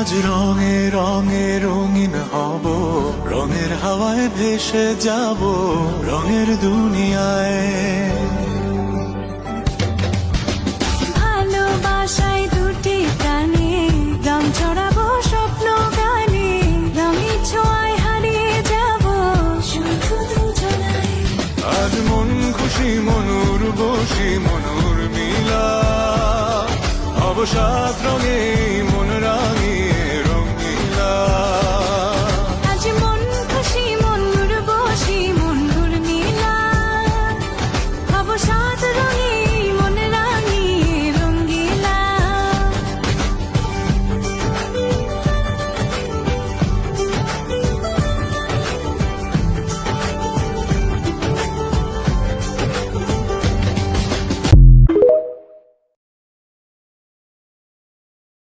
আজ রঙে রঙে রঙিন হব, রঙের হাওয়ায় ভেসে যাব রঙের দুনিয়ায়। ভালোবাসায় দুটি প্রাণে রং ছড়াবো স্বপ্ন গানে, রঙের ছোঁয়ায় হারিয়ে যাব শুধু দুজনায়। আজ মন খুশি মনুর বসি মনুর মিলা, অবসাদ রঙে